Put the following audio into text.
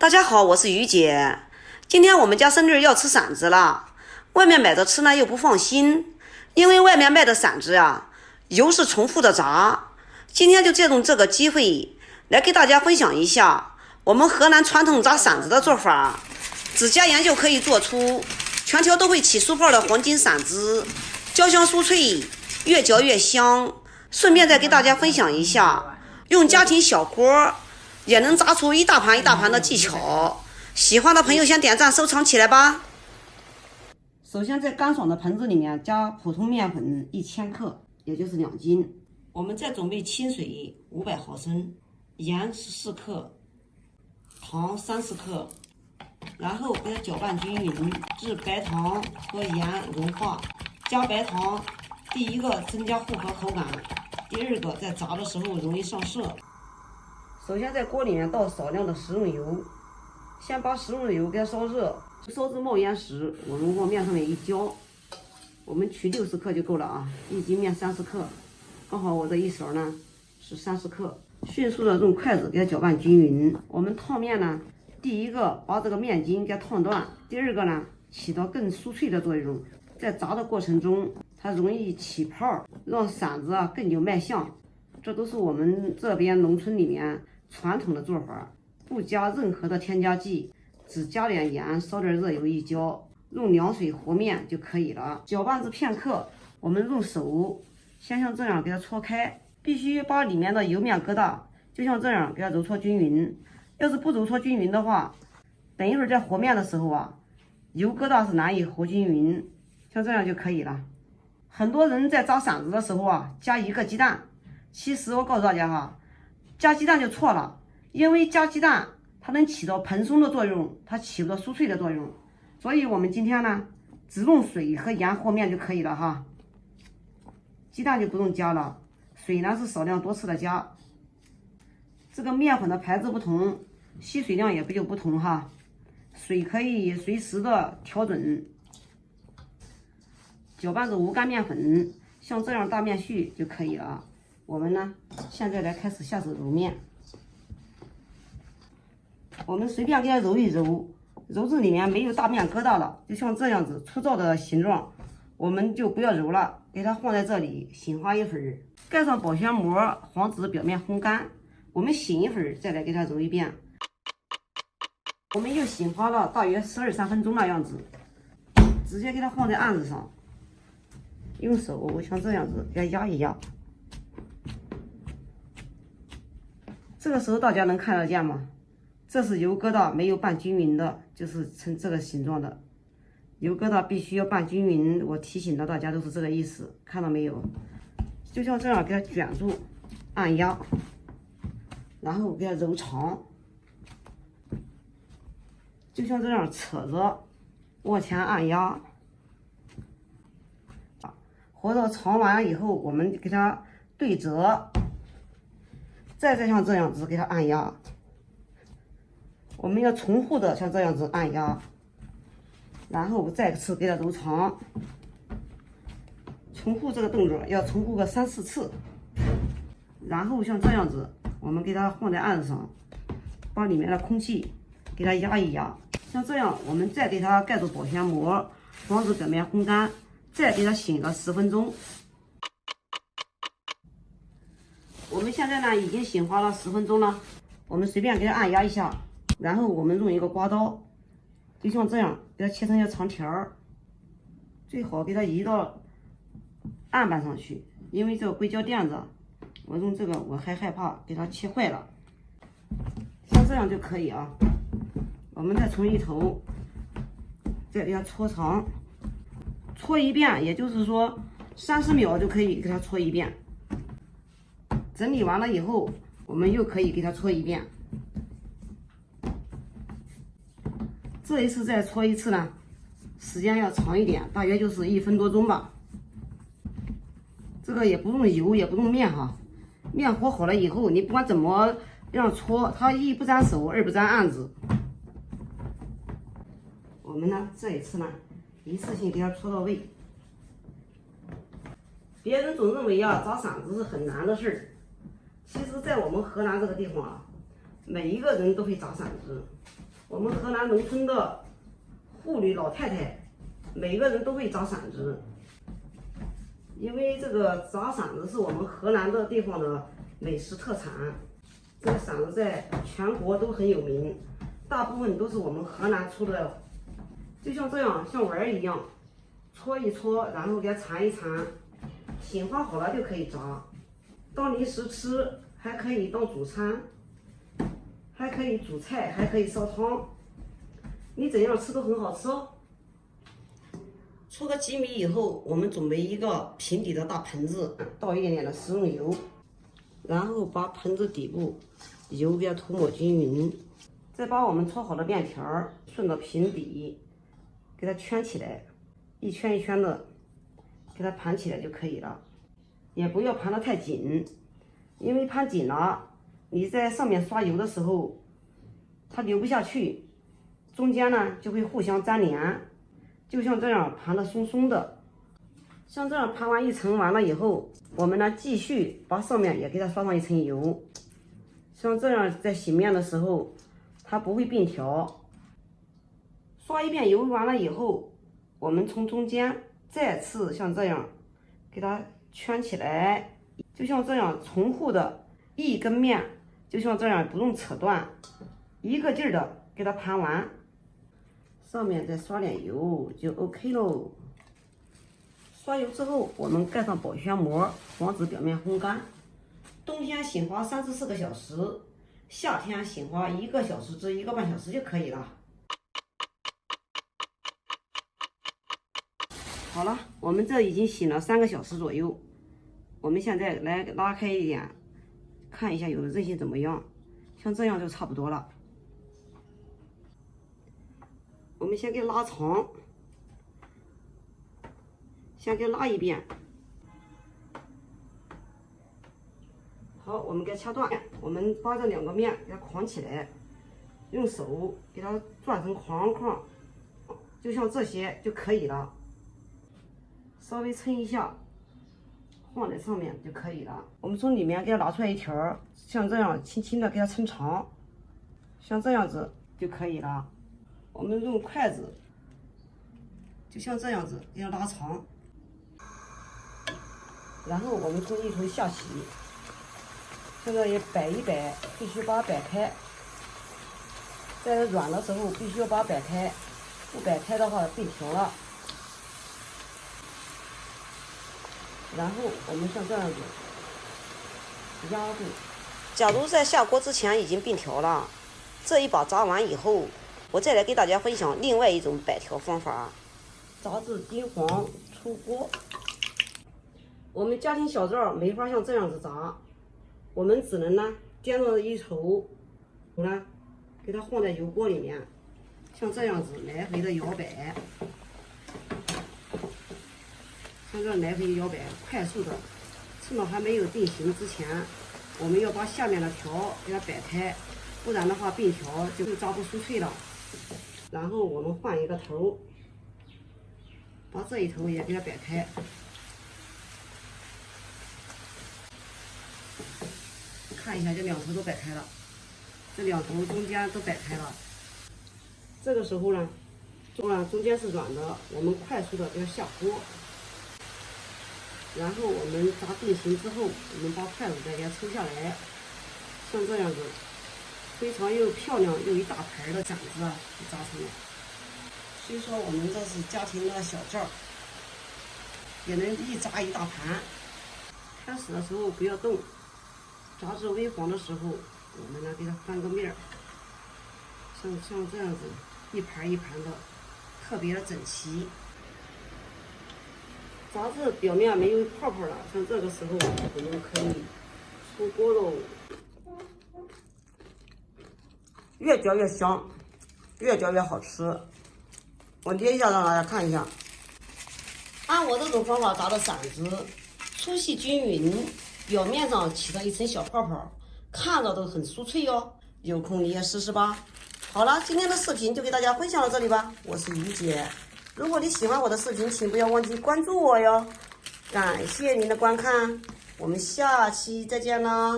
大家好，我是于姐。今天我们家孙女要吃馓子了，外面买着吃呢又不放心，因为外面卖的馓子啊，油是重复的炸。今天就借助这个机会来给大家分享一下我们河南传统炸馓子的做法，只加盐就可以做出全条都会起酥泡的黄金馓子，焦香酥脆，越嚼越香。顺便再给大家分享一下，用家庭小锅也能炸出一大盘一大盘的技巧。喜欢的朋友先点赞收藏起来吧。首先在干爽的盆子里面加普通面粉1000克，也就是2斤。我们再准备清水500毫升，盐14克，糖30克，然后给它搅拌均匀，至白糖和盐融化。加白糖，第一个增加复合口感，第二个在炸的时候容易上色。首先在锅里面倒少量的食用油，先把食用油给它烧热，烧至冒烟时，我们往面上面一浇，我们取60克就够了啊，1斤面30克，刚好我这一勺呢是30克。迅速的用筷子给它搅拌均匀。我们烫面呢，第一个把这个面筋给它烫断，第二个呢起到更酥脆的作用。在炸的过程中，它容易起泡，让馓子啊更有卖相。这都是我们这边农村里面传统的做法，不加任何的添加剂，只加点盐，烧点热油一浇，用凉水和面就可以了。搅拌至片刻，我们用手先像这样给它搓开，必须把里面的油面疙瘩就像这样给它揉搓均匀。要是不揉搓均匀的话，等一会儿在和面的时候啊，油疙瘩是难以和均匀。像这样就可以了。很多人在炸馓子的时候啊，加1个鸡蛋，其实我告诉大家哈，加鸡蛋就错了，因为加鸡蛋它能起到蓬松的作用，它起不到酥脆的作用。所以我们今天呢，只用水和盐和面就可以了哈，鸡蛋就不用加了，水呢是少量多次的加。这个面粉的牌子不同，吸水量也就不同哈，水可以随时的调整。搅拌至无干面粉，像这样大面絮就可以了啊。我们呢，现在来开始下手揉面。我们随便给它揉一揉，揉至里面没有大面疙瘩了，就像这样子粗糙的形状，我们就不要揉了，给它放在这里醒花一会儿，盖上保鲜膜，防止表面烘干。我们醒一会儿再来给它揉一遍。我们又醒花了大约12、13分钟那样子，直接给它放在案子上。用手像这样子给它压一压，这个时候大家能看得见吗？这是油疙瘩没有拌均匀的，就是成这个形状的。油疙瘩必须要拌均匀，我提醒到大家都是这个意思，看到没有？就像这样给它卷住，按压，然后给它揉长，就像这样扯着，往前按压。和到长完以后，我们给它对折，再像这样子给它按压。我们要重复的像这样子按压，然后再次给它揉长，重复这个动作要重复个3、4次。然后像这样子，我们给它放在案子上，把里面的空气给它压一压。像这样，我们再给它盖住保鲜膜，防止表面烘干。再给它醒个10分钟。我们现在呢已经醒花了10分钟了，我们随便给它按压一下，然后我们用一个刮刀，就像这样给它切成一个长条，最好给它移到案板上去，因为这个硅胶垫子，我用这个我还害怕给它切坏了。像这样就可以啊。我们再从一头再给它搓长。搓一遍，也就是说30秒就可以给它搓一遍。整理完了以后，我们又可以给它搓一遍。这一次再搓一次呢，时间要长一点，大约就是1分多钟吧。这个也不用油，也不用面哈，面和好了以后，你不管怎么样搓，它1不沾手，2不沾案子。我们呢，这一次呢，一次性给它搓到位。别人总认为啊，炸馓子是很难的事儿。其实，在我们河南这个地方啊，每一个人都会炸馓子。我们河南农村的妇女老太太，每个人都会扎馓子，因为这个扎馓子是我们河南的地方的美食特产。这个馓子在全国都很有名，大部分都是我们河南出的，就像这样，像丸一样，搓一搓，然后给它缠一缠，醒发好了就可以炸，当零食吃，还可以当主餐，还可以煮菜，还可以烧汤，你怎样吃都很好吃哦。搓个几米以后，我们准备一个平底的大盆子，倒一点点的食用油，然后把盆子底部油给它涂抹均匀，再把我们搓好的面条顺着平底给它圈起来，一圈一圈的给它盘起来就可以了，也不要盘得太紧，因为盘紧了，你在上面刷油的时候它流不下去，中间呢就会互相粘连，就像这样盘的松松的。像这样盘完一层完了以后，我们呢继续把上面也给它刷上一层油，像这样在洗面的时候它不会并条。刷一遍油完了以后，我们从中间再次像这样给它圈起来，就像这样重复的一根面，就像这样不用扯断，一个劲儿的给它盘完，上面再刷点油就 OK 喽。刷油之后，我们盖上保鲜膜，防止表面烘干。冬天醒发3至4个小时，夏天醒发1个小时至1个半小时就可以了。好了，我们这已经醒了3个小时左右，我们现在来拉开一点，看一下有的韧性怎么样，像这样就差不多了。我们先给拉长，先给拉一遍。好，我们给它掐断。我们把这2个面给它框起来，用手给它转成框框，就像这些就可以了。稍微抻一下，放在上面就可以了。我们从里面给它拿出来一条，像这样轻轻的给它抻长，像这样子就可以了。我们用筷子，就像这样子给它拉长，然后我们从一头下洗，现在也摆一摆，必须把它摆开。在软的时候必须要把它摆开，不摆开的话并条了。然后我们像这样子压住。假如在下锅之前已经并条了，这一把炸完以后，我再来给大家分享另外一种摆条方法。炸至金黄出锅。我们家庭小灶没法像这样子炸，我们只能呢颠着一头，呢给它放在油锅里面，像这样子来回的摇摆。像这样来回摇摆，快速的，趁到还没有定型之前，我们要把下面的条给它摆开，不然的话并条就炸不酥脆了。然后我们换一个头，把这一头也给它摆开。看一下，这2头都摆开了，这2头中间都摆开了。这个时候呢，中间是软的，我们快速的给它下锅。然后我们炸定型之后，我们把筷子再给它抽下来，像这样子，非常又漂亮又一大盘的馓子啊，就炸成了。虽说我们这是家庭的小灶，也能一炸一大盘。开始的时候不要动，炸至微黄的时候，我们呢给它翻个面儿，像这样子一盘一盘的，特别的整齐。炸至表面没有泡泡了，像这个时候我们可以出锅喽。越嚼越香，越嚼越好吃。我捏一下让大家看一下。按我这种方法炸的馓子，粗细均匀，表面上起了一层小泡泡，看着都很酥脆哟。有空你也试试吧。好了，今天的视频就给大家分享到这里吧。我是于姐。如果你喜欢我的视频，请不要忘记关注我哟。感谢您的观看，我们下期再见啦。